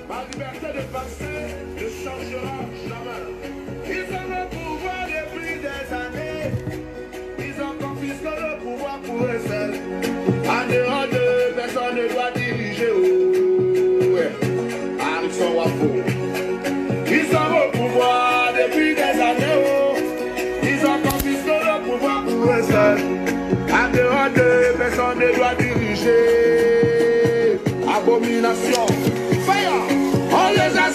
Ma liberté de penser ne changera jamais. Ils ont le pouvoir depuis des années. Ils ont confisqué le pouvoir pour eux seuls. En dehors de personne ne doit diriger. Oh, ouais. Harrison Wafo. Ils ont le pouvoir depuis des années. Oh. Ils ont confisqué le pouvoir pour eux seuls. En dehors de personne ne doit diriger. Abomination. Fire. On les a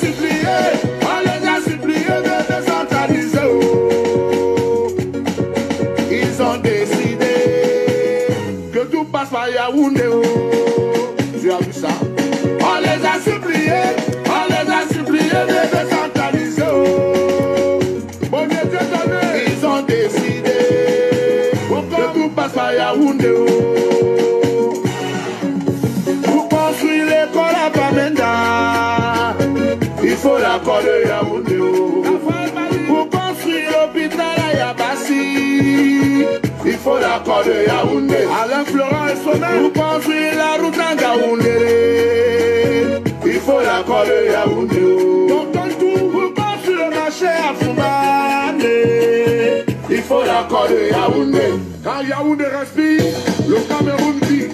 suppliés de décentraliser. Oh. Ils ont décidé que tout passe par Yaoundé. Oh. Tu as vu ça? On les a suppliés de décentraliser. Oh. Bon Dieu te donne. Ils ont décidé que tout passe par Yaoundé. Oh. Pour construire l'école à Bamenda, il faut l'accord de Yaoundé. Oh. Pour construire l'hôpital à Yabassi, il faut l'accord de Yaoundé. Alain Florent et Sommet. Pour construire la route à Yaoundé, il faut l'accord de Yaoundé. Donc pour construire le marché à Foumane, il faut l'accord de Yaoundé. Quand Yaoundé respire, le Cameroun vit.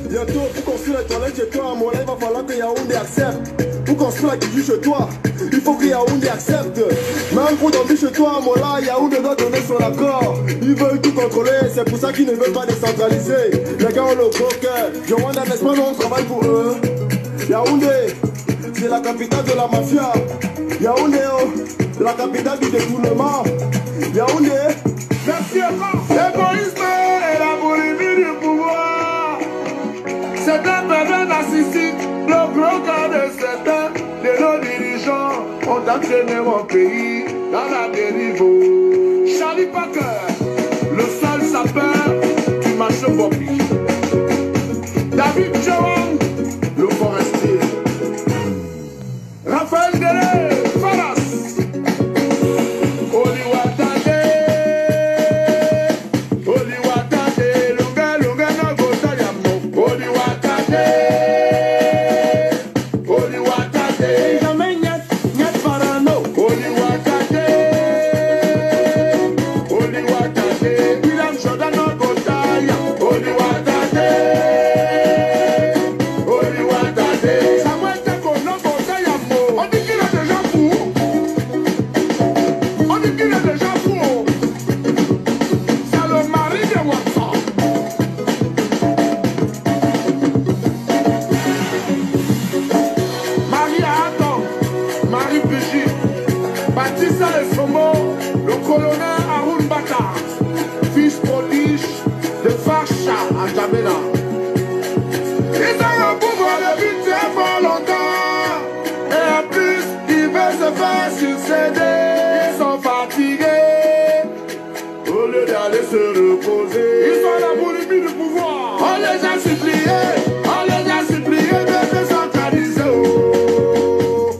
Bientôt, pour construire les toilettes chez toi, mon là, il va falloir que Yaoundé accepte. Pour construire la cuisine chez toi, il faut que Yaoundé accepte. Même pour dormir chez toi, mon là, Yaoundé doit donner son accord. Ils veulent tout contrôler, c'est pour ça qu'ils ne veulent pas décentraliser. Les gars ont le gros cœur. Yawanda, n'est-ce pas, non, on travaille pour eux. Yaoundé, c'est la capitale de la mafia. Yaoundé, oh, c'est la capitale du détournement. Yaoundé, merci encore. L'égoïsme et la boulimie du pouvoir. C'est un pervers narcissique, le gros cœur de certains de nos dirigeants ont entraîné mon pays dans la dérive. Charlie Parker, le seul sapeur du marché Bobby. David Johan, le forestier. Raphaël Dele, Faras. Oliwatade, Oliwatade, Lunga Lunga no gota yamo. Oliwatade, Oliwatade, jamais nyat parano. Oliwatade, Oliwatade, William Jordan no gota yamo. Oliwatade, Oliwatade, Samuel Teko no gota yamo. On dit qu'il est déjà fou. On dit qu'il est déjà fou. C'est le mari de Watson. Marie Adam, Marie Brigitte, Baptiste Le Somo, le colonel Haroun Bata, fils prodige de Facha à Jamela. Ils ont le pouvoir depuis très fort longtemps. Et en plus, ils veulent se faire succéder. Ils sont fatigués. Au lieu d'aller se reposer, ils sont la boulimie du pouvoir. On les a suppliés de décentraliser. Oh.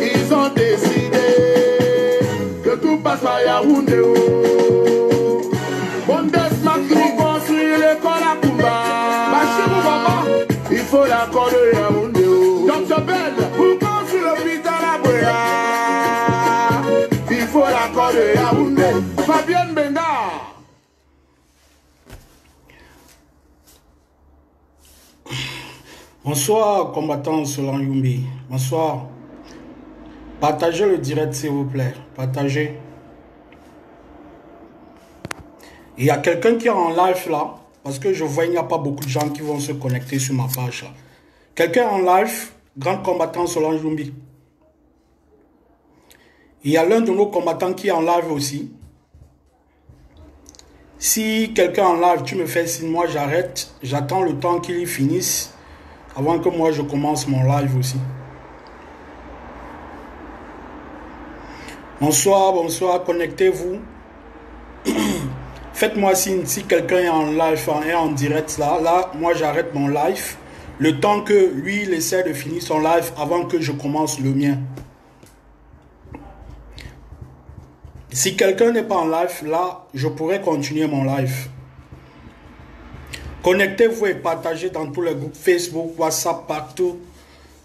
Ils ont décidé que tout passe par Yaoundé. Oh. Bondesmark pour construire l'école à Kumba. Bachirou Baba, il faut l'accord de Yaoundé. Oh. Dr. Ben, pour construire l'hôpital à Boya, il faut l'accord de Yaoundé. Fabienne Benga. Bonsoir, combattant Solan Yumbi. Bonsoir. Partagez le direct, s'il vous plaît. Partagez. Il y a quelqu'un qui est en live là, parce que je vois qu'il n'y a pas beaucoup de gens qui vont se connecter sur ma page là. Quelqu'un en live, grand combattant Solan Yumbi. Il y a l'un de nos combattants qui est en live aussi. Si quelqu'un en live, tu me fais signe, moi j'arrête. J'attends le temps qu'il y finisse avant que moi je commence mon live aussi. Bonsoir, bonsoir, connectez-vous. Faites-moi signe si quelqu'un est en live, est en direct là. Là, moi j'arrête mon live. Le temps que lui, il essaie de finir son live avant que je commence le mien. Si quelqu'un n'est pas en live, là, je pourrais continuer mon live. Connectez-vous et partagez dans tous les groupes Facebook, WhatsApp, partout.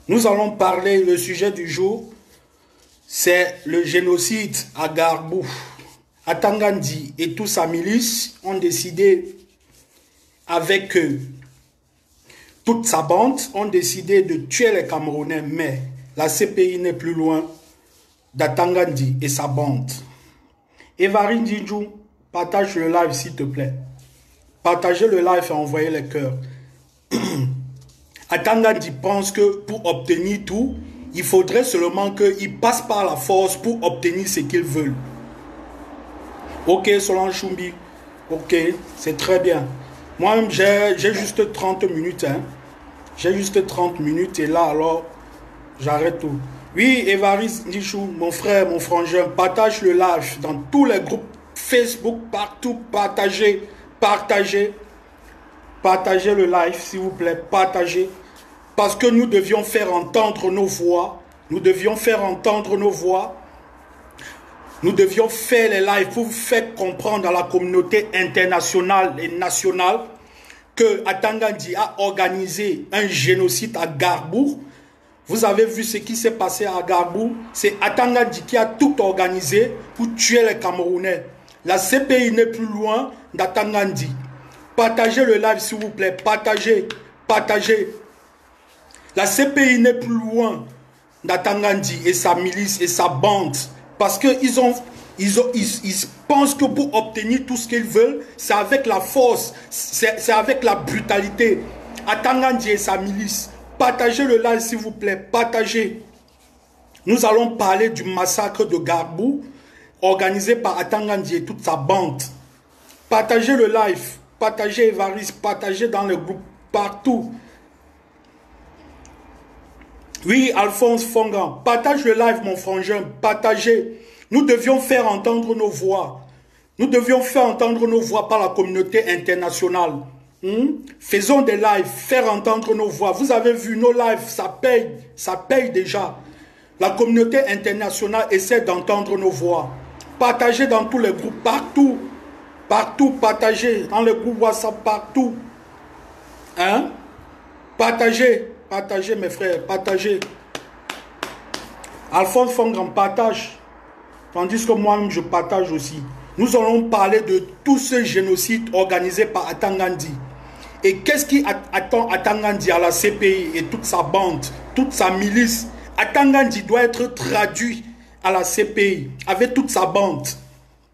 Nous allons parler, le sujet du jour, c'est le génocide à Gbagbo. Atangandi et toute sa milice ont décidé, avec toute sa bande, ont décidé de tuer les Camerounais, mais la CPI n'est plus loin d'Atangandi et sa bande. Évarine Didjou, partage le live s'il te plaît. Partagez le live et envoyez les cœurs. Atangandi pense que pour obtenir tout, il faudrait seulement qu'ils passent par la force pour obtenir ce qu'ils veulent. Ok, Solange Choumbi. Ok, c'est très bien. Moi-même, j'ai juste 30 minutes. Hein. J'ai juste 30 minutes et là, alors, j'arrête tout. Oui, Évariste Ndichou, mon frère, mon frangin, partage le live dans tous les groupes Facebook, partout. Partagez, partagez. Partagez le live, s'il vous plaît. Partagez. Parce que nous devions faire entendre nos voix. Nous devions faire entendre nos voix. Nous devions faire les lives pour faire comprendre à la communauté internationale et nationale que Atangandi a organisé un génocide à Gbagbo. Vous avez vu ce qui s'est passé à Gbagbo. C'est Atangandi qui a tout organisé pour tuer les Camerounais. La CPI n'est plus loin d'Atangandi. Partagez le live s'il vous plaît. Partagez. Partagez. La CPI n'est plus loin d'Atangandi et sa milice et sa bande. Parce qu'ils pensent que pour obtenir tout ce qu'ils veulent, c'est avec la force, c'est avec la brutalité. Atangandi et sa milice. Partagez le live s'il vous plaît. Partagez. Nous allons parler du massacre de Gbagbo organisé par Atangandi et toute sa bande. Partagez le live. Partagez Évariste. Partagez dans le groupe partout. Oui, Alphonse Fongan, partage le live, mon frangin, partagez. Nous devions faire entendre nos voix. Nous devions faire entendre nos voix par la communauté internationale. Faisons des lives, faire entendre nos voix. Vous avez vu, nos lives, ça paye déjà. La communauté internationale essaie d'entendre nos voix. Partagez dans tous les groupes, partout. Partout, partagez. Dans les groupes WhatsApp, partout. Hein? Partagez. Partagez mes frères, partagez. Alphonse Fongan partage. Tandis que moi-même je partage aussi. Nous allons parler de tout ce génocide organisé par Atangandi. Et qu'est-ce qui attend Atangandi à la CPI et toute sa bande, toute sa milice? Atangandi doit être traduit à la CPI avec toute sa bande.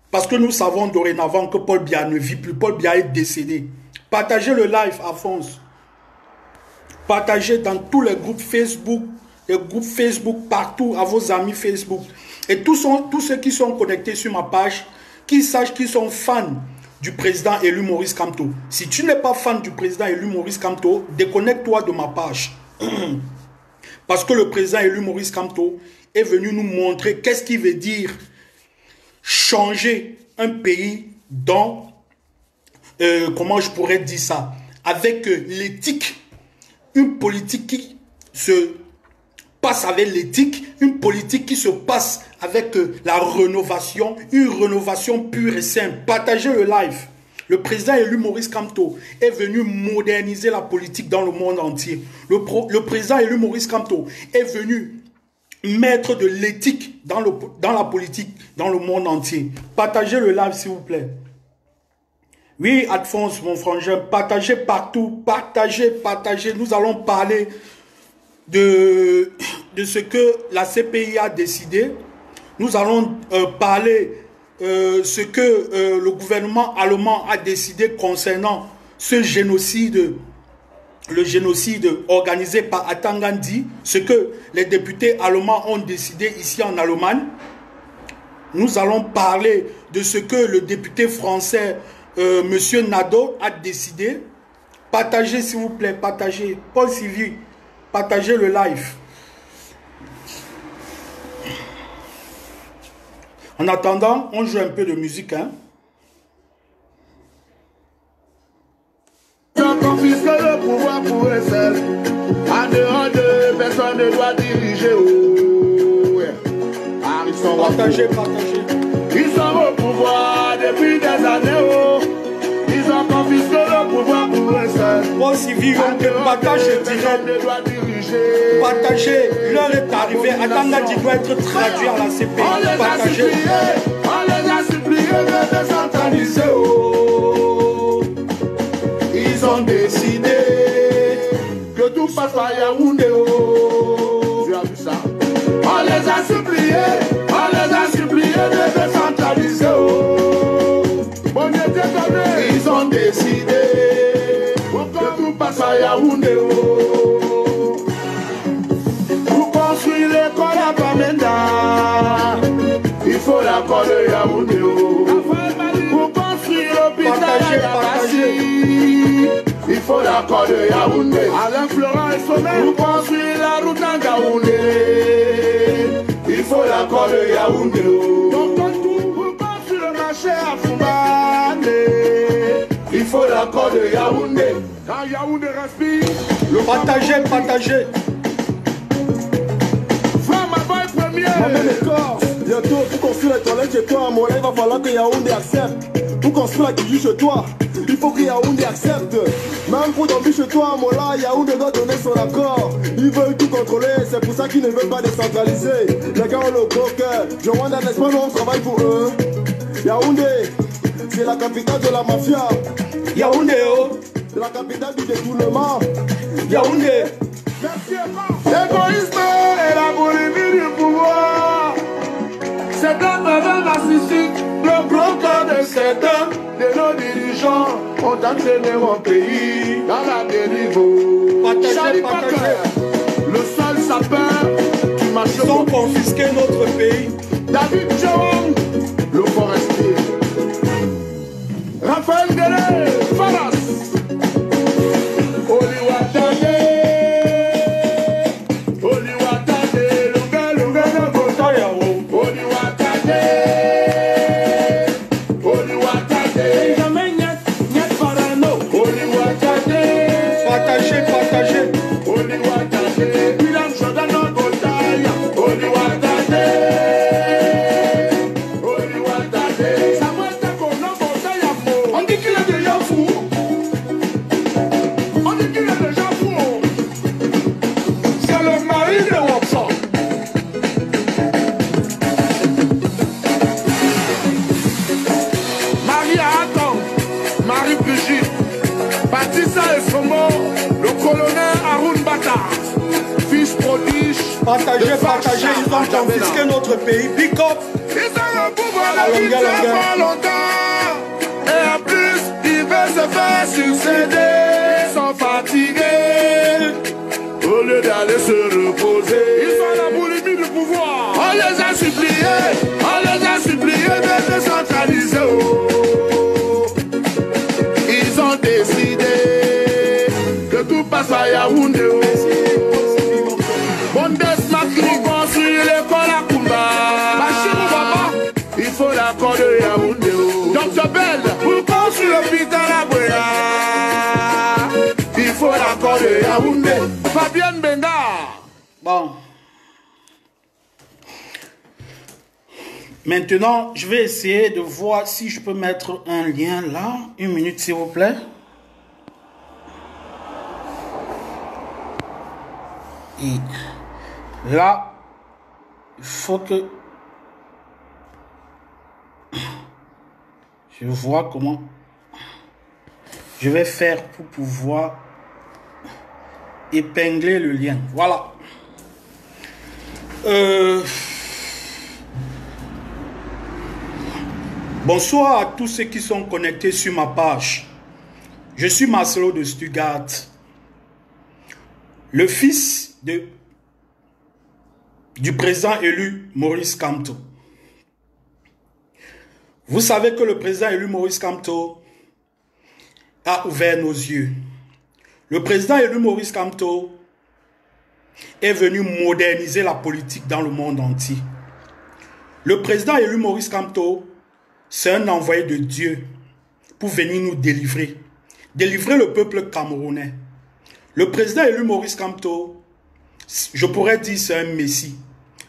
Parce que nous savons dorénavant que Paul Biya ne vit plus. Paul Biya est décédé. Partagez le live, Alphonse. Partagez dans tous les groupes Facebook partout, à vos amis Facebook. Et tous ceux qui sont connectés sur ma page, qui sachent qu'ils sont fans du président élu Maurice Kamto. Si tu n'es pas fan du président élu Maurice Kamto, déconnecte-toi de ma page. Parce que le président élu Maurice Kamto est venu nous montrer qu'est-ce qui veut dire changer un pays dans, comment je pourrais dire ça, avec l'éthique. Une politique qui se passe avec l'éthique, une politique qui se passe avec la rénovation, une rénovation pure et simple. Partagez le live. Le président élu Maurice Kamto est venu moderniser la politique dans le monde entier. Le président élu Maurice Kamto est venu mettre de l'éthique dans la politique dans le monde entier. Partagez le live s'il vous plaît. Oui, Alphonse, mon frangin, partagez partout, partagez, partagez. Nous allons parler de ce que la CPI a décidé. Nous allons parler ce que le gouvernement allemand a décidé concernant ce génocide, le génocide organisé par Atangandi, ce que les députés allemands ont décidé ici en Allemagne. Nous allons parler de ce que le député français Monsieur Nadeau a décidé. Partagez s'il vous plaît, partagez. Paul Sylvie, partagez le live. En attendant, on joue un peu de musique. Hein? Confisque le pouvoir pour eux seuls. En dehors de personne ne doit diriger. Partagez, partagez. Ils sont au pouvoir depuis des années. Ils ont confisqué le pouvoir pour eux seuls. boss civil, on partage direct. Partagez, l'heure est arrivée. Atangadi doit être traduit à la CPI. Partagez. On les a suppliés de décentraliser. Oh. Ils ont décidé que tout passe par Yaoundé. Oh. Tu as vu ça? On les a suppliés de décentraliser. Oh. Bon Dieu te connaît. Ils ont décidé que tout passe par Yaoundé. Oh. Pour construire l'école à Bamenda, il faut l'accord de Yaoundé. Oh. Pour construire l'hôpital à Yabassi, il faut l'accord de Yaoundé. Alain Florent et Sommet. Pour construire la route à Yaoundé, il faut l'accord de Yaoundé. Donc pour construire le marché à Foumbane, il faut l'accord de Yaoundé. Quand Yaoundé respire, Partagez. Femme à boy premier. Maman les corps, bientôt pour construire les toilettes chez toi, mon il va falloir que Yaoundé accepte. Pour construire la cuisine chez toi, il faut que Yaoundé accepte. Même pour dormir chez toi, mon là, Yaoundé doit donner son accord. Ils veulent tout contrôler, c'est pour ça qu'ils ne veulent pas décentraliser. Les gars ont le gros cœur, je vois dans l'espoir, on travaille pour eux. Yaoundé, c'est la capitale de la mafia. Yaoundé, oh. C'est la capitale du détournement. Yaoundé. L'égoïsme et la boulimie du pouvoir, c'est un mauvais narcissique, le gros cœur de certains de nos dirigeants ont entraîné mon pays dans la dérive. Charlie Parker, le seul sapeur qui marche. Ils ont confisqué notre pays. David Jawang, le forestier. Raphaël Guélé, Faras. Partagez, ils ont confisqué notre pays. Pick up. Ils ont le pouvoir de pas longtemps. Et en plus, ils veulent se faire succéder. Ils sont fatigués. Au lieu d'aller se reposer, ils sont la boulimie du pouvoir. On les a suppliés de décentraliser. Oh. Ils ont décidé que tout passe à Yaoundé. Oh. Construire l'école à Kumba. Il faut l'accord de Yaoundé. Dr Bell, pour construire l'hôpital à Boya, il faut l'accord de Yaoundé. Fabienne Benga. Bon. Maintenant, je vais essayer de voir si je peux mettre un lien là. Une minute, s'il vous plaît. Et là, il faut que je vois comment je vais faire pour pouvoir épingler le lien. Voilà. Bonsoir à tous ceux qui sont connectés sur ma page. Je suis Marcelo de Stuttgart, le fils du président élu Maurice Kamto. Vous savez que le président élu Maurice Kamto a ouvert nos yeux. Le président élu Maurice Kamto est venu moderniser la politique dans le monde entier. Le président élu Maurice Kamto, c'est un envoyé de Dieu pour venir nous délivrer. Délivrer le peuple camerounais. Le président élu Maurice Kamto, je pourrais dire c'est un messie.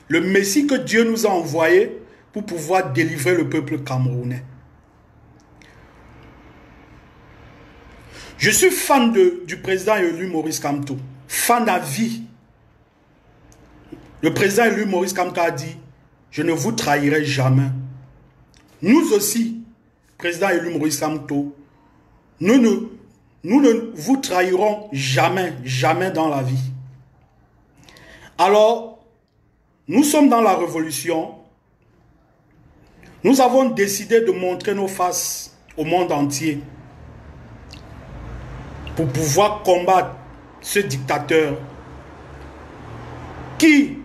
Le messie que Dieu nous a envoyé pour pouvoir délivrer le peuple camerounais. Je suis fan du président élu Maurice Kamto. Fan à vie. Le président élu Maurice Kamto a dit, je ne vous trahirai jamais. Nous aussi, président élu Maurice Kamto, nous ne vous trahirons jamais, jamais dans la vie. Alors, nous sommes dans la révolution. Nous avons décidé de montrer nos faces au monde entier pour pouvoir combattre ce dictateur qui,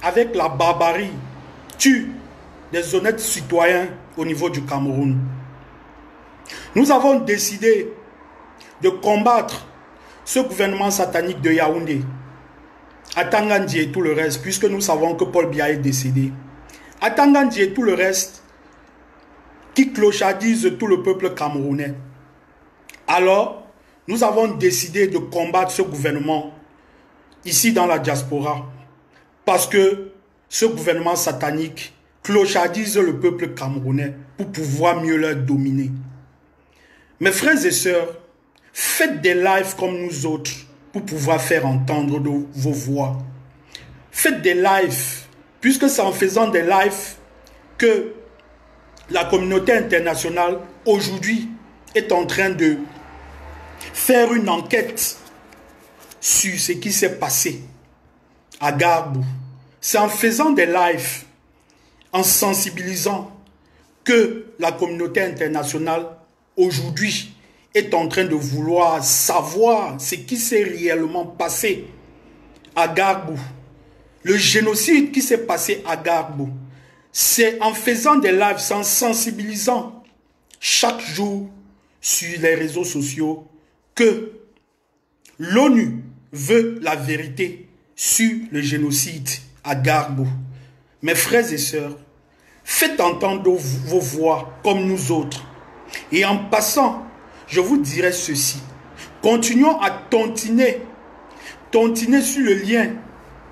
avec la barbarie, tue des honnêtes citoyens au niveau du Cameroun. Nous avons décidé de combattre ce gouvernement satanique de Yaoundé, à Tangandji et tout le reste, puisque nous savons que Paul Biya est décédé. À Tangandji et tout le reste, qui clochardise tout le peuple camerounais. Alors, nous avons décidé de combattre ce gouvernement ici dans la diaspora, parce que ce gouvernement satanique clochardise le peuple camerounais pour pouvoir mieux leur dominer. Mes frères et sœurs, faites des lives comme nous autres pour pouvoir faire entendre vos voix. Faites des lives, puisque c'est en faisant des lives que la communauté internationale aujourd'hui est en train de faire une enquête sur ce qui s'est passé à Garbou. C'est en faisant des lives, en sensibilisant, que la communauté internationale aujourd'hui est en train de vouloir savoir ce qui s'est réellement passé à Garbou. Le génocide qui s'est passé à Garbou. C'est en faisant des lives, en sensibilisant chaque jour sur les réseaux sociaux que l'ONU veut la vérité sur le génocide à Garbou. Mes frères et sœurs, faites entendre vos voix comme nous autres. Et en passant, je vous dirai ceci. Continuons à tontiner sur le lien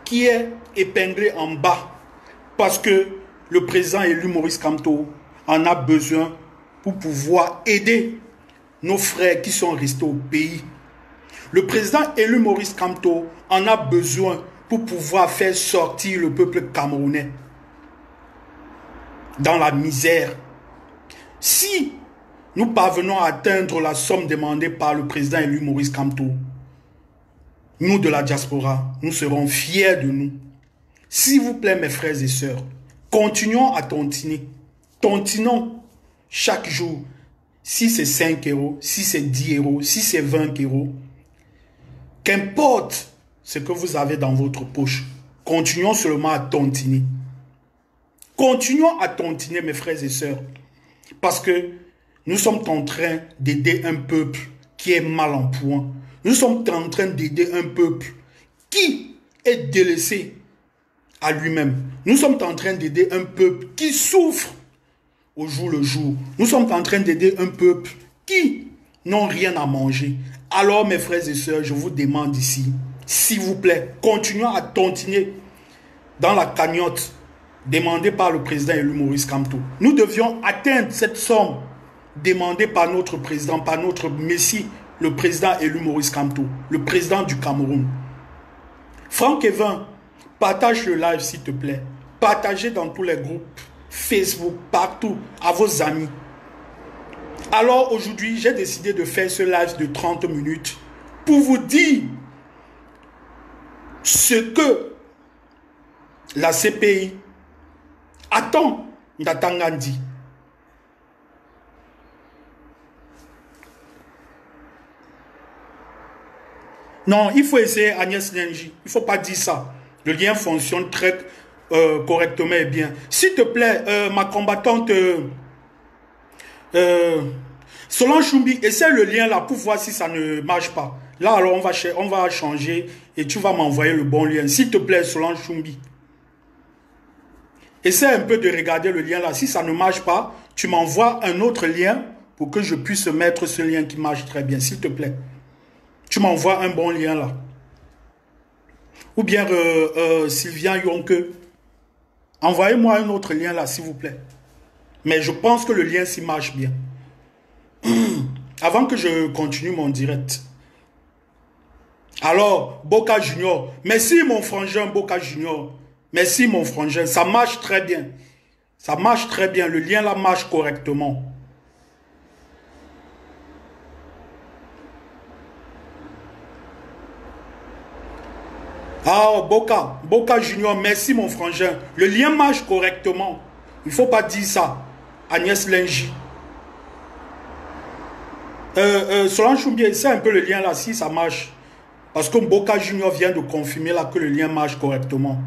qui est épinglé en bas. Parce que le président élu Maurice Kamto en a besoin pour pouvoir aider nos frères qui sont restés au pays. Le président élu Maurice Kamto en a besoin pour pouvoir faire sortir le peuple camerounais dans la misère. Si nous parvenons à atteindre la somme demandée par le président élu Maurice Kamto, nous de la diaspora, nous serons fiers de nous. S'il vous plaît, mes frères et sœurs, continuons à tontiner. Tontinons chaque jour. Si c'est 5 euros, si c'est 10 euros, si c'est 20 euros. Qu'importe ce que vous avez dans votre poche. Continuons seulement à tontiner. Continuons à tontiner, mes frères et sœurs. Parce que nous sommes en train d'aider un peuple qui est mal en point. Nous sommes en train d'aider un peuple qui est délaissé à lui-même. Nous sommes en train d'aider un peuple qui souffre au jour le jour. Nous sommes en train d'aider un peuple qui n'ont rien à manger. Alors, mes frères et sœurs, je vous demande ici, s'il vous plaît, continuons à tontiner dans la cagnotte demandée par le président élu Maurice Kamto. Nous devions atteindre cette somme demandée par notre président, par notre messie, le président élu Maurice Kamto, le président du Cameroun. Franck Evin, partage le live s'il te plaît. Partagez dans tous les groupes, Facebook, partout, à vos amis. Alors aujourd'hui, j'ai décidé de faire ce live de 30 minutes pour vous dire ce que la CPI attend d'Atangandji. Non, il faut essayer Agnès Nenji. Il ne faut pas dire ça. Le lien fonctionne très correctement et bien. S'il te plaît, ma combattante Solange Choumbi, essaie le lien là pour voir si ça ne marche pas. Là, alors, on va changer et tu vas m'envoyer le bon lien. S'il te plaît, Solange Choumbi. Essaie un peu de regarder le lien là. Si ça ne marche pas, tu m'envoies un autre lien pour que je puisse mettre ce lien qui marche très bien. S'il te plaît. Tu m'envoies un bon lien là. Ou bien Sylvian Yonke. Envoyez-moi un autre lien là, s'il vous plaît. Mais je pense que le lien s'y marche bien. avant que je continue mon direct. Alors, Boca Junior, merci mon frangin Boca Junior. Merci mon frangin, ça marche très bien. Ça marche très bien, le lien là marche correctement. Ah, Boca Junior, merci mon frangin. Le lien marche correctement. Il ne faut pas dire ça. Agnès Lingy. Solange Choumbie, c'est un peu le lien là, si ça marche. Parce que Boca Junior vient de confirmer là que le lien marche correctement.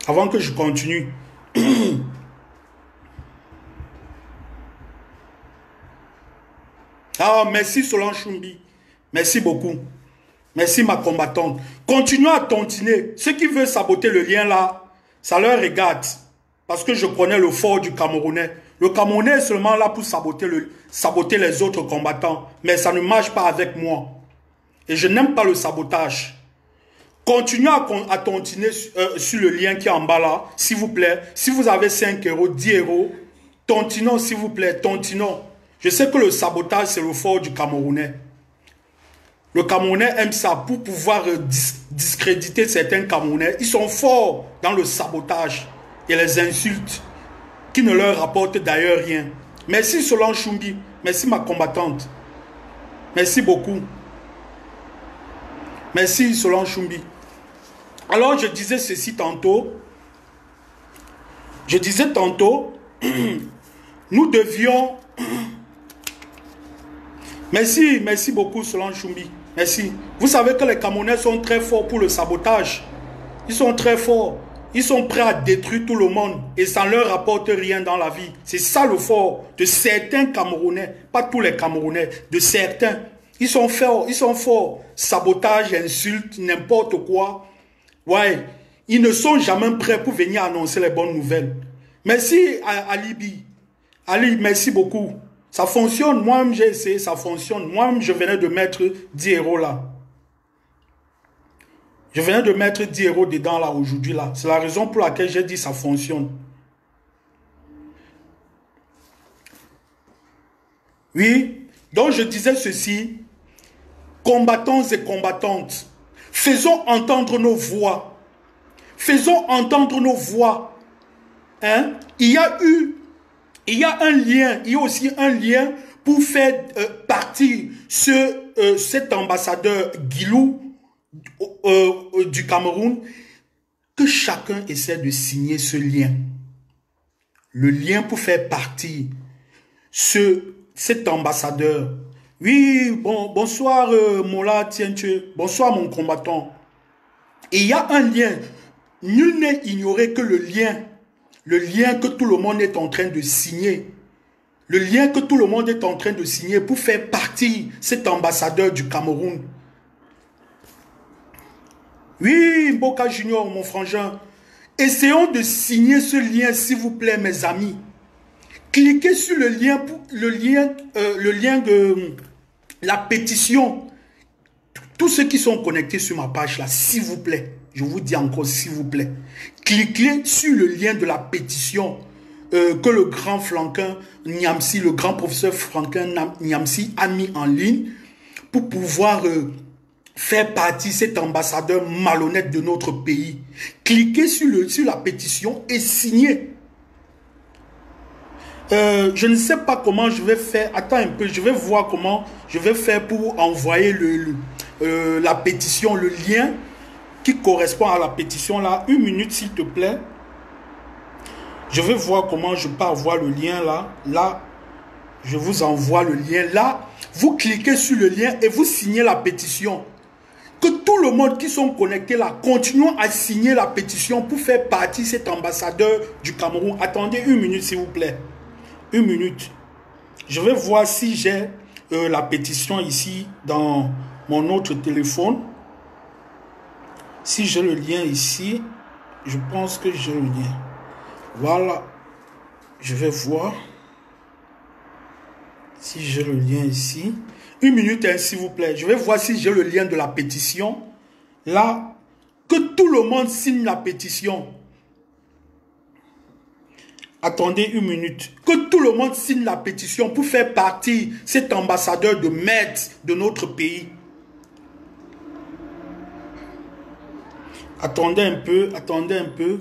Avant que je continue. Ah, merci Solange Choumbie. Merci beaucoup. Merci ma combattante. Continuons à tontiner. Ceux qui veulent saboter le lien là, ça leur regarde. Parce que je connais le fort du Camerounais. Le Camerounais est seulement là pour saboter les autres combattants. Mais ça ne marche pas avec moi. Et je n'aime pas le sabotage. Continuez à tontiner sur le lien qui est en bas là, s'il vous plaît. Si vous avez 5 euros, 10 euros, tontinons s'il vous plaît, tontinons. Je sais que le sabotage c'est le fort du Camerounais. Le Camerounais aime ça pour pouvoir discréditer certains Camerounais. Ils sont forts dans le sabotage et les insultes qui ne leur rapportent d'ailleurs rien. Merci Solange Choumbie. Merci ma combattante. Merci beaucoup. Merci Solange Choumbie. Alors je disais ceci tantôt. Je disais tantôt, nous devions... Merci beaucoup Solange Choumbie. Merci. Vous savez que les Camerounais sont très forts pour le sabotage. Ils sont très forts. Ils sont prêts à détruire tout le monde. Et ça ne leur rapporte rien dans la vie. C'est ça le fort de certains Camerounais. Pas tous les Camerounais. De certains. Ils sont forts. Ils sont forts. Sabotage, insulte, n'importe quoi. Ouais. Ils ne sont jamais prêts pour venir annoncer les bonnes nouvelles. Merci à Alibi. Ali, merci beaucoup. Ça fonctionne. Moi-même, j'ai essayé. Ça fonctionne. Moi-même, je venais de mettre 10 euros là. Je venais de mettre 10 euros dedans là aujourd'hui là. C'est la raison pour laquelle j'ai dit ça fonctionne. Oui. Donc je disais ceci. Combattants et combattantes. Faisons entendre nos voix. Faisons entendre nos voix. Hein? Il y a un lien. Il y a aussi un lien pour faire partir cet ambassadeur Guilou du Cameroun, que chacun essaie de signer ce lien. Le lien pour faire partir cet ambassadeur. Oui, bonsoir Mola Tienche. Bonsoir mon combattant. Et il y a un lien. Nul n'est ignoré que le lien que tout le monde est en train de signer. Le lien que tout le monde est en train de signer pour faire partir cet ambassadeur du Cameroun. Oui, Boca Junior, mon frangin. Essayons de signer ce lien, s'il vous plaît, mes amis. Cliquez sur le lien de la pétition. Tous ceux qui sont connectés sur ma page là, s'il vous plaît, je vous dis encore s'il vous plaît, cliquez sur le lien de la pétition que le grand Franklin Niamsi, le grand professeur Franklin Niamsi a mis en ligne pour pouvoir faire partie cet ambassadeur malhonnête de notre pays. Cliquez sur la pétition et signez. Je ne sais pas comment je vais faire. Attends un peu, je vais voir comment je vais faire pour envoyer la pétition, le lien qui correspond à la pétition là. Une minute s'il te plaît. Je vais voir comment je peux avoir le lien là. Là, je vous envoie le lien. Là, vous cliquez sur le lien et vous signez la pétition. Que tout le monde qui sont connectés là, continuons à signer la pétition pour faire partie de cet ambassadeur du Cameroun. Attendez une minute s'il vous plaît. Une minute. Je vais voir si j'ai la pétition ici dans mon autre téléphone. Si j'ai le lien ici, je pense que j'ai le lien. Voilà. Je vais voir si j'ai le lien ici. Une minute, hein, s'il vous plaît. Je vais voir si j'ai le lien de la pétition. Là, que tout le monde signe la pétition. Attendez une minute. Que tout le monde signe la pétition pour faire partie cet ambassadeur de merde de notre pays. Attendez un peu, attendez un peu.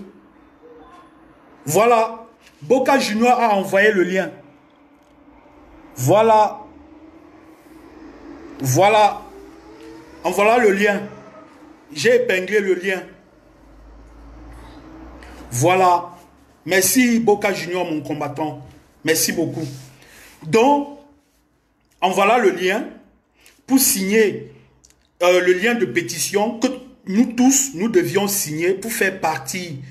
Voilà. Boca Junior a envoyé le lien. Voilà. Voilà. En voilà le lien. J'ai épinglé le lien. Voilà. Merci Boca Junior, mon combattant. Merci beaucoup. Donc, en voilà le lien pour signer le lien de pétition que nous tous, nous devions signer pour faire partie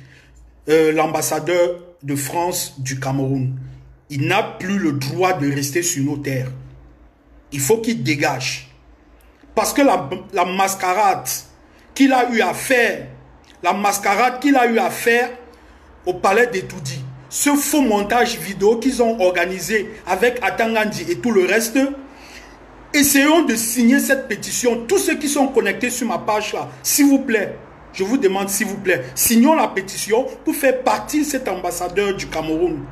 l'ambassadeur de France du Cameroun. Il n'a plus le droit de rester sur nos terres. Il faut qu'il dégage. Parce que la mascarade qu'il a eu à faire, au palais d'Etoudi, ce faux montage vidéo qu'ils ont organisé avec Atangandi et tout le reste, essayons de signer cette pétition. Tous ceux qui sont connectés sur ma page là, s'il vous plaît, je vous demande s'il vous plaît, signons la pétition pour faire partie de cet ambassadeur du Cameroun.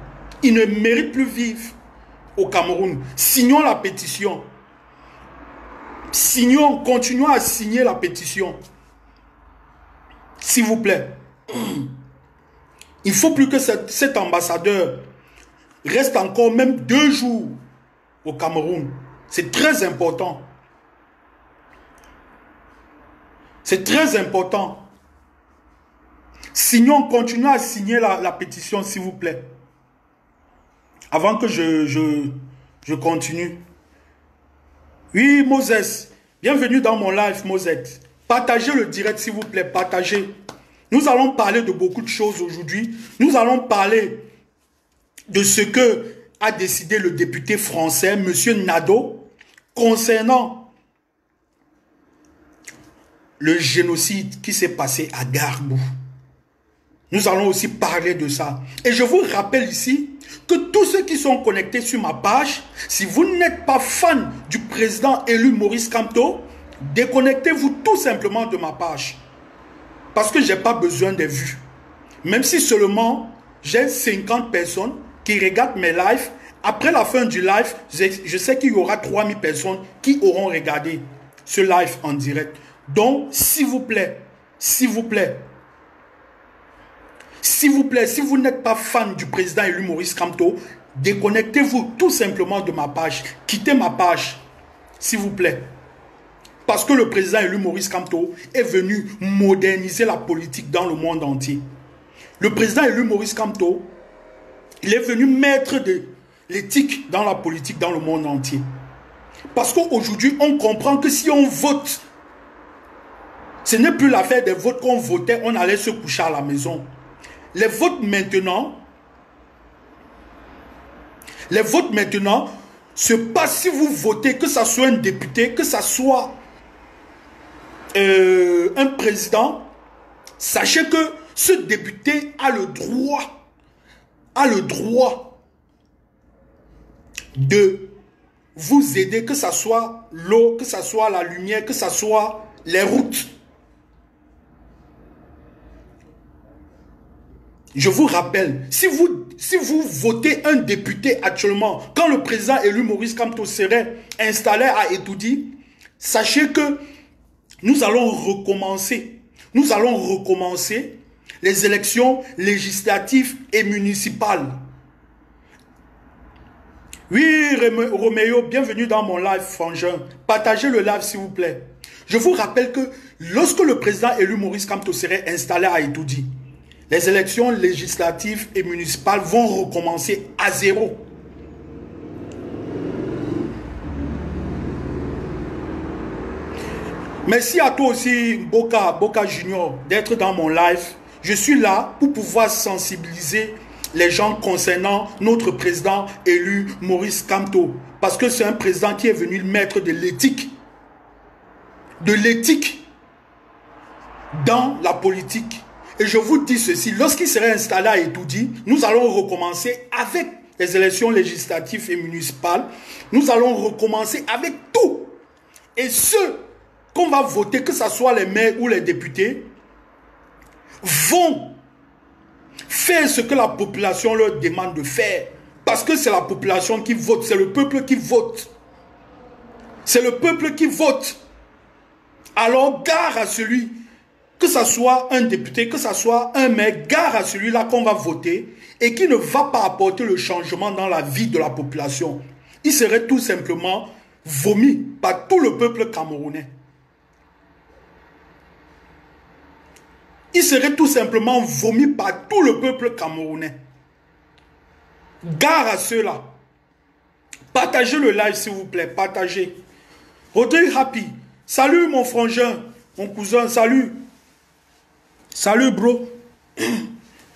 Il ne mérite plus vivre au Cameroun. Signons la pétition. Signons, continuons à signer la pétition. S'il vous plaît. Il ne faut plus que cet ambassadeur reste encore même 2 jours au Cameroun. C'est très important. C'est très important. Signons, continuons à signer la pétition, s'il vous plaît. Avant que je continue. Oui, Moses. Bienvenue dans mon live, Moses. Partagez le direct, s'il vous plaît. Partagez. Nous allons parler de beaucoup de choses aujourd'hui. Nous allons parler de ce que a décidé le député français, M. Nadeau, concernant le génocide qui s'est passé à Garbou. Nous allons aussi parler de ça. Et je vous rappelle ici que tous ceux qui sont connectés sur ma page, si vous n'êtes pas fan du président élu Maurice Kamto, déconnectez-vous tout simplement de ma page. Parce que je n'ai pas besoin des vues. Même si seulement j'ai 50 personnes qui regardent mes lives, après la fin du live, je sais qu'il y aura 3000 personnes qui auront regardé ce live en direct. Donc, s'il vous plaît, s'il vous plaît, s'il vous plaît, si vous n'êtes pas fan du président élu Maurice Kamto, déconnectez-vous tout simplement de ma page. Quittez ma page, s'il vous plaît. Parce que le président élu Maurice Kamto est venu moderniser la politique dans le monde entier. Le président élu Maurice Kamto, il est venu mettre de l'éthique dans la politique dans le monde entier. Parce qu'aujourd'hui, on comprend que si on vote, ce n'est plus l'affaire des votes qu'on votait, on allait se coucher à la maison. Les votes maintenant se passent si vous votez, que ce soit un député, que ce soit un président. Sachez que ce député a le droit de vous aider, que ce soit l'eau, que ce soit la lumière, que ce soit les routes. Je vous rappelle, si vous votez un député actuellement, quand le président élu Maurice Kamto serait installé à Etoudi, sachez que nous allons recommencer les élections législatives et municipales. Oui, Roméo, bienvenue dans mon live, frangin. Partagez le live, s'il vous plaît. Je vous rappelle que lorsque le président élu Maurice Kamto serait installé à Etoudi, les élections législatives et municipales vont recommencer à zéro. Merci à toi aussi, Boca Junior, d'être dans mon live. Je suis là pour pouvoir sensibiliser les gens concernant notre président élu Maurice Kamto. Parce que c'est un président qui est venu mettre de l'éthique. De l'éthique dans la politique. Et je vous dis ceci, lorsqu'il serait installé à Etoudi, nous allons recommencer avec les élections législatives et municipales. Nous allons recommencer avec tout. Et ceux qu'on va voter, que ce soit les maires ou les députés, vont faire ce que la population leur demande de faire. Parce que c'est la population qui vote, c'est le peuple qui vote. C'est le peuple qui vote. Alors gare à celui, que ce soit un député, que ce soit un maire, gare à celui-là qu'on va voter et qui ne va pas apporter le changement dans la vie de la population. Il serait tout simplement vomi par tout le peuple camerounais. Il serait tout simplement vomi par tout le peuple camerounais. Gare à ceux-là. Partagez le live s'il vous plaît, partagez. Rodrigue Happy, salut mon frangin, mon cousin, salut. Salut bro.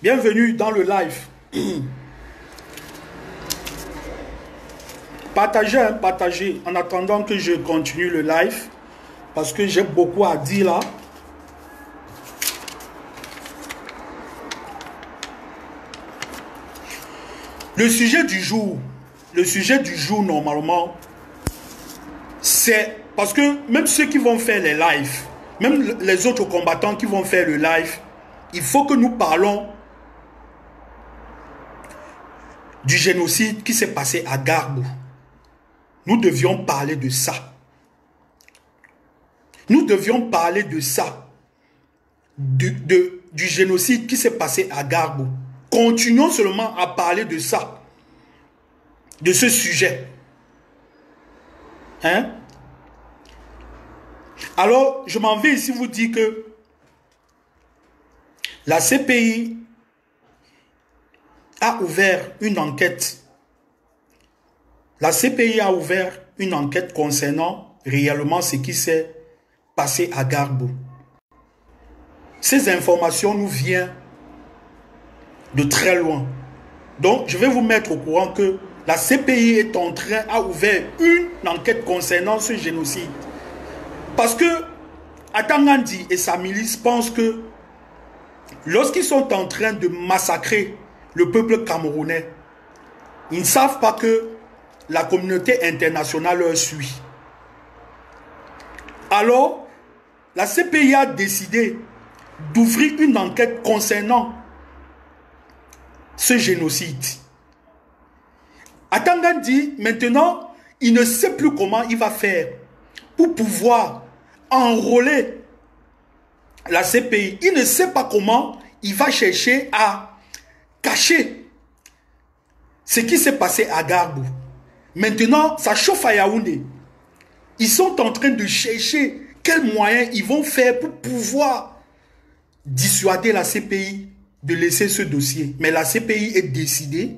Bienvenue dans le live. Partagez, hein, partagez, en attendant que je continue le live, parce que j'ai beaucoup à dire là. Le sujet du jour normalement, c'est parce que même ceux qui vont faire les lives, même les autres combattants qui vont faire le live, il faut que nous parlons du génocide qui s'est passé à Garbou. Nous devions parler de ça. Nous devions parler de ça. Du génocide qui s'est passé à Garbou. Continuons seulement à parler de ça. De ce sujet. Hein? Alors, je m'en vais ici vous dire que la CPI a ouvert une enquête. La CPI a ouvert une enquête concernant réellement ce qui s'est passé à Garbou. Ces informations nous viennent de très loin. Donc, je vais vous mettre au courant que la CPI est en train a ouvert une enquête concernant ce génocide. Parce que Atangandi et sa milice pensent que lorsqu'ils sont en train de massacrer le peuple camerounais, ils ne savent pas que la communauté internationale leur suit. Alors, la CPI a décidé d'ouvrir une enquête concernant ce génocide. Atangandi, maintenant, il ne sait plus comment il va faire pour pouvoir enrôler la CPI. Il ne sait pas comment il va chercher à cacher ce qui s'est passé à Garbou. Maintenant, ça chauffe à Yaoundé. Ils sont en train de chercher quels moyens ils vont faire pour pouvoir dissuader la CPI de laisser ce dossier. Mais la CPI est décidée.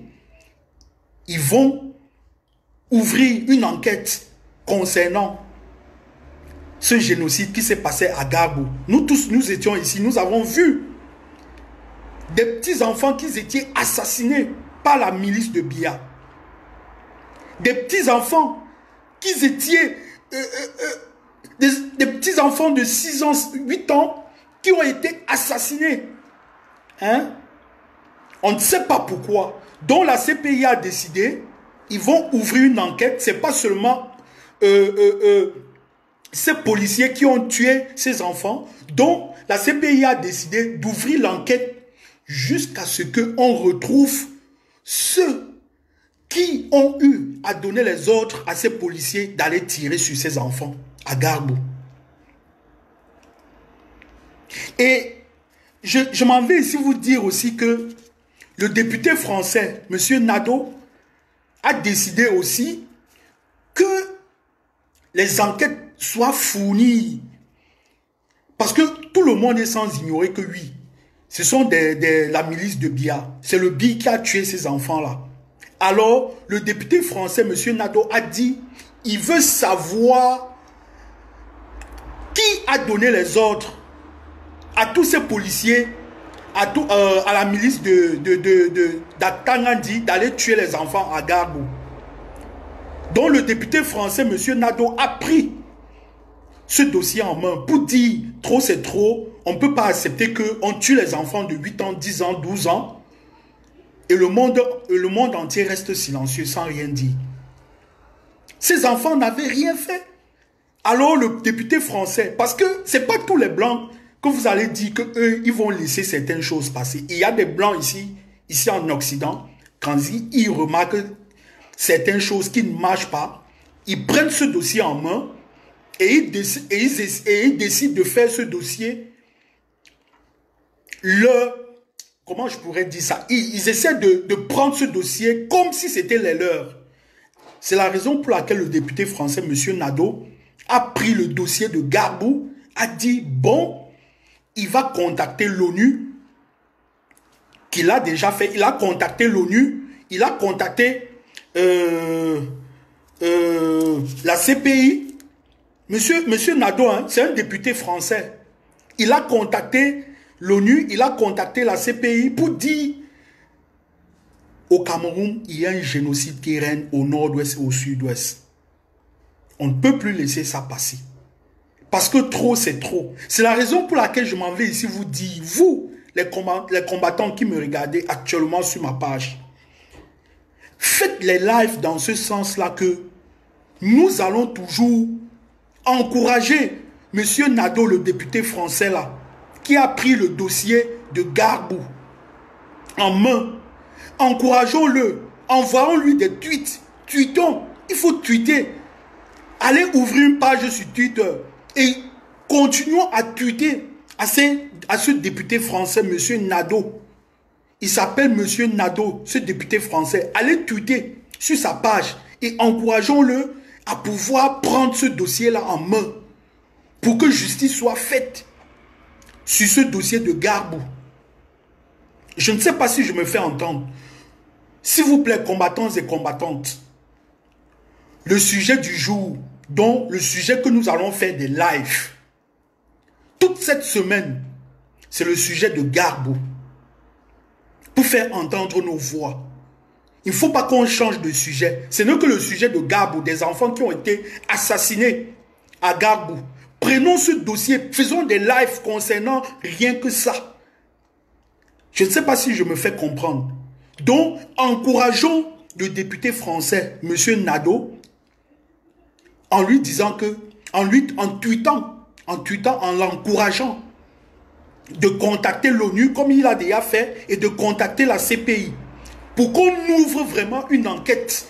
Ils vont ouvrir une enquête concernant ce génocide qui s'est passé à Garbou. Nous tous, nous étions ici, nous avons vu des petits-enfants qui étaient assassinés par la milice de Biya. Des petits-enfants qui étaient... des petits-enfants de 6 ans, 8 ans qui ont été assassinés. Hein? On ne sait pas pourquoi. Donc la CPI a décidé, ils vont ouvrir une enquête. Ce n'est pas seulement ces policiers qui ont tué ces enfants. Donc la CPI a décidé d'ouvrir l'enquête jusqu'à ce qu'on retrouve ceux qui ont eu à donner les ordres à ces policiers d'aller tirer sur ces enfants à Garbou. Et je m'en vais ici vous dire aussi que le député français, M. Nadeau, a décidé aussi que les enquêtes soient fournies. Parce que tout le monde est sans ignorer que oui, ce sont la milice de Biya. C'est le BI qui a tué ces enfants-là. Alors, le député français, M. Nadeau, a dit, il veut savoir qui a donné les ordres à tous ces policiers, à la milice d'Atangandi d'aller tuer les enfants à Garbou. Donc le député français, M. Nadeau, a pris ce dossier en main pour dire, trop c'est trop, on ne peut pas accepter qu'on tue les enfants de 8 ans, 10 ans, 12 ans, et le monde entier reste silencieux sans rien dire. Ces enfants n'avaient rien fait. Alors le député français, parce que ce n'est pas tous les blancs que vous allez dire qu'eux, ils vont laisser certaines choses passer. Il y a des Blancs ici en Occident, quand ils remarquent certaines choses qui ne marchent pas, ils prennent ce dossier en main et ils décident de faire ce dossier comment je pourrais dire ça? Ils essaient de prendre ce dossier comme si c'était les leurs. C'est la raison pour laquelle le député français, M. Nadeau, a pris le dossier de Gbagbo, a dit, bon, il va contacter l'ONU, qu'il a déjà fait. Il a contacté l'ONU, il a contacté la CPI. Monsieur Nadeau, hein, c'est un député français. Il a contacté l'ONU, il a contacté la CPI pour dire au Cameroun, il y a un génocide qui règne au nord-ouest et au sud-ouest. On ne peut plus laisser ça passer. Parce que trop, c'est trop. C'est la raison pour laquelle je m'en vais ici vous dire, vous, les combattants qui me regardez actuellement sur ma page, faites les lives dans ce sens-là que nous allons toujours encourager M. Nadeau, le député français là, qui a pris le dossier de Gbagbo en main. Encourageons-le, envoyons-lui des tweets, tweetons, il faut tweeter. Allez ouvrir une page sur Twitter et continuons à tweeter à ce député français, M. Nadeau. Il s'appelle M. Nadeau, ce député français. Allez tweeter sur sa page et encourageons-le à pouvoir prendre ce dossier-là en main pour que justice soit faite sur ce dossier de Gbagbo. Je ne sais pas si je me fais entendre. S'il vous plaît, combattants et combattantes, le sujet du jour, dont le sujet que nous allons faire des lives, toute cette semaine, c'est le sujet de Gbagbo. Pour faire entendre nos voix. Il ne faut pas qu'on change de sujet. Ce n'est que le sujet de Gbagbo, des enfants qui ont été assassinés à Gbagbo. Prenons ce dossier, faisons des lives concernant rien que ça. Je ne sais pas si je me fais comprendre. Donc, encourageons le député français, M. Nadeau, en lui disant que, en tweetant, en l'encourageant de contacter l'ONU comme il a déjà fait et de contacter la CPI pour qu'on ouvre vraiment une enquête.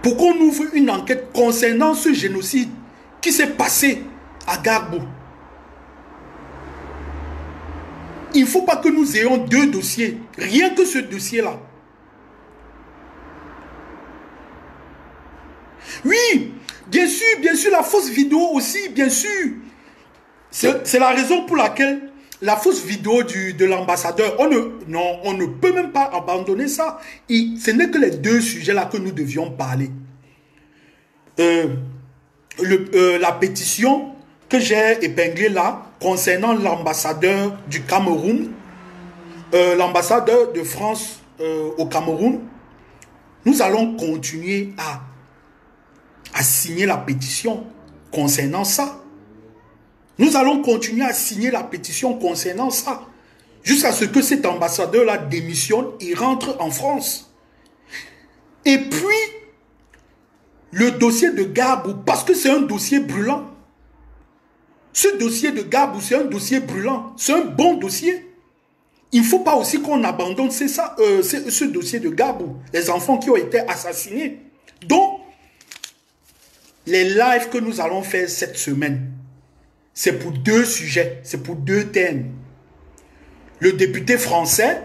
Pour qu'on ouvre une enquête concernant ce génocide qui s'est passé à Gbagbo. Il ne faut pas que nous ayons deux dossiers, rien que ce dossier-là. Oui, bien sûr, la fausse vidéo aussi, bien sûr. C'est la raison pour laquelle la fausse vidéo de l'ambassadeur, on ne peut même pas abandonner ça. Ce n'est que les deux sujets-là que nous devions parler. La pétition que j'ai épinglée là, concernant l'ambassadeur du Cameroun, l'ambassadeur de France au Cameroun, nous allons continuer à signer la pétition concernant ça. Nous allons continuer à signer la pétition concernant ça, jusqu'à ce que cet ambassadeur-là démissionne et rentre en France. Et puis, le dossier de Gbagbo, parce que c'est un dossier brûlant. Ce dossier de Gbagbo, c'est un dossier brûlant. C'est un bon dossier. Il ne faut pas aussi qu'on abandonne ce dossier de Gbagbo, les enfants qui ont été assassinés. Donc, les lives que nous allons faire cette semaine, c'est pour deux sujets, c'est pour deux thèmes. Le député français,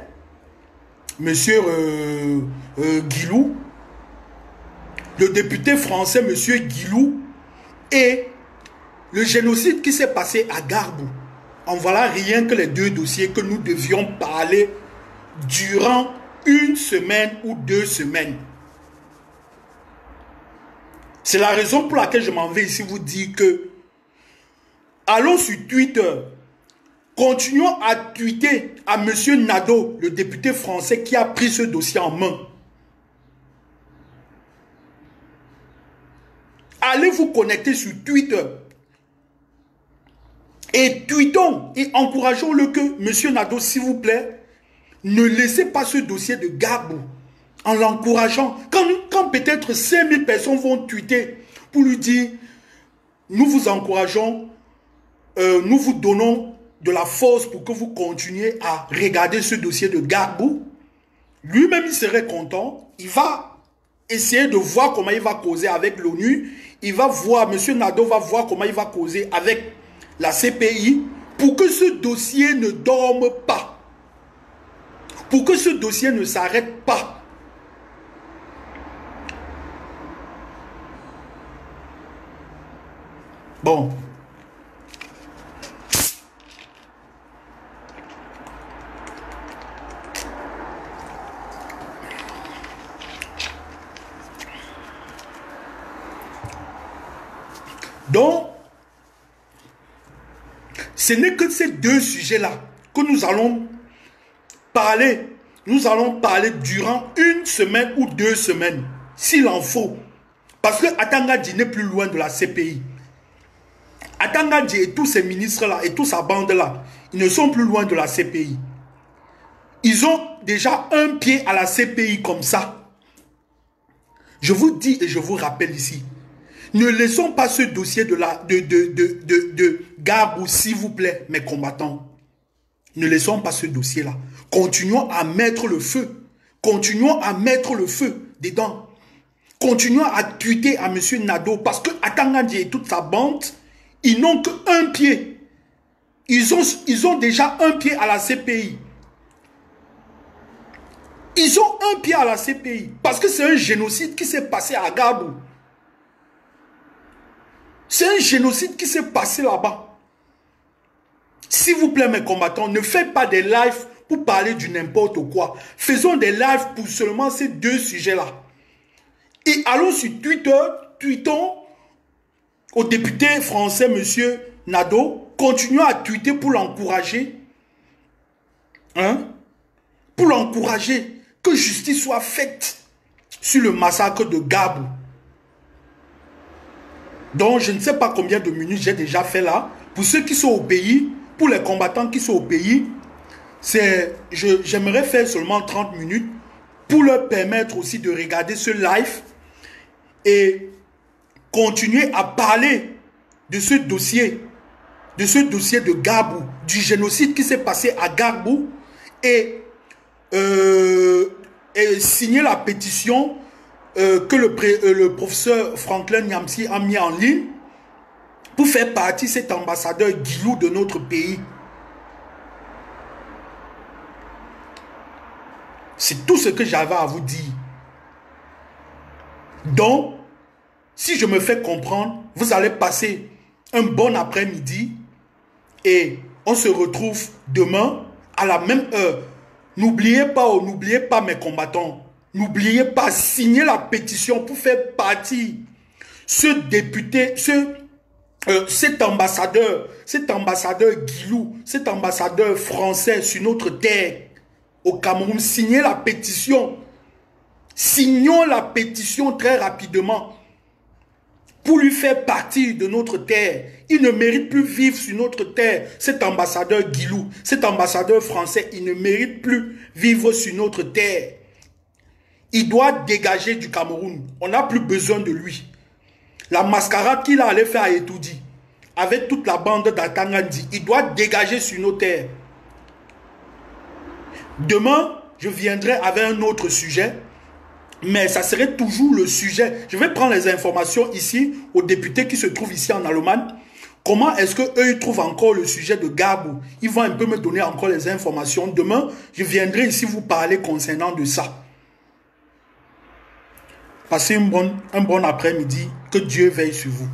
M. Guilou, le député français, M. Guilou, et le génocide qui s'est passé à Gbagbo. En voilà rien que les deux dossiers que nous devions parler durant une semaine ou 2 semaines. C'est la raison pour laquelle je m'en vais ici vous dire que allons sur Twitter, continuons à tweeter à M. Nadeau, le député français qui a pris ce dossier en main. Allez vous connecter sur Twitter et tweetons et encourageons-le que M. Nadeau, s'il vous plaît, ne laissez pas ce dossier de Gbagbo en l'encourageant. Quand peut-être 5000 personnes vont tweeter pour lui dire nous vous encourageons nous vous donnons de la force pour que vous continuiez à regarder ce dossier de Gbagbo. Lui-même, il serait content. Il va essayer de voir comment il va causer avec l'ONU. Il va voir, M. Nado va voir comment il va causer avec la CPI pour que ce dossier ne dorme pas. Pour que ce dossier ne s'arrête pas. Bon. Donc, ce n'est que ces deux sujets-là que nous allons parler. Nous allons parler durant une semaine ou 2 semaines, s'il en faut. Parce que Atangandji n'est plus loin de la CPI. Atangandji et tous ces ministres-là et toute sa bande-là, ils ne sont plus loin de la CPI. Ils ont déjà un pied à la CPI comme ça. Je vous dis et je vous rappelle ici, ne laissons pas ce dossier de Gbagbo, s'il vous plaît, mes combattants. Ne laissons pas ce dossier-là. Continuons à mettre le feu. Continuons à mettre le feu dedans. Continuons à tweeter à M. Nado parce que Atangandji et toute sa bande, ils n'ont qu'un pied. Ils ont déjà un pied à la CPI. Ils ont un pied à la CPI parce que c'est un génocide qui s'est passé à Gbagbo. C'est un génocide qui s'est passé là-bas. S'il vous plaît, mes combattants, ne faites pas des lives pour parler du n'importe quoi. Faisons des lives pour seulement ces 2 sujets-là. Et allons sur Twitter, tweetons au député français, M. Nado. Continuons à tweeter pour l'encourager. Hein? Pour l'encourager. Que justice soit faite sur le massacre de Gbagbo. Donc, je ne sais pas combien de minutes j'ai déjà fait là. Pour ceux qui sont au pays, pour les combattants qui sont au pays, j'aimerais faire seulement 30 minutes pour leur permettre aussi de regarder ce live et continuer à parler de ce dossier de Gbagbo, du génocide qui s'est passé à Gbagbo et signer la pétition que le professeur Franklin Nyamsi a mis en ligne pour faire partie de cet ambassadeur Guilou de notre pays. C'est tout ce que j'avais à vous dire. Donc, si je me fais comprendre, vous allez passer un bon après-midi et on se retrouve demain à la même heure. N'oubliez pas mes combattants. N'oubliez pas, signer la pétition pour faire partie. Ce député, cet ambassadeur Guilou, cet ambassadeur français sur notre terre, au Cameroun, signez la pétition. Signons la pétition très rapidement pour lui faire partie de notre terre. Il ne mérite plus vivre sur notre terre. Cet ambassadeur Guilou, cet ambassadeur français, il ne mérite plus vivre sur notre terre. Il doit dégager du Cameroun. On n'a plus besoin de lui. La mascarade qu'il allait faire à Etoudi, avec toute la bande d'Atangandji, il doit dégager sur nos terres. Demain, je viendrai avec un autre sujet, mais ça serait toujours le sujet. Je vais prendre les informations ici, aux députés qui se trouvent ici en Allemagne. Comment est-ce qu'eux, ils trouvent encore le sujet de Gbagbo? Ils vont un peu me donner encore les informations. Demain, je viendrai ici vous parler concernant de ça. Passez un bon après-midi. Que Dieu veille sur vous.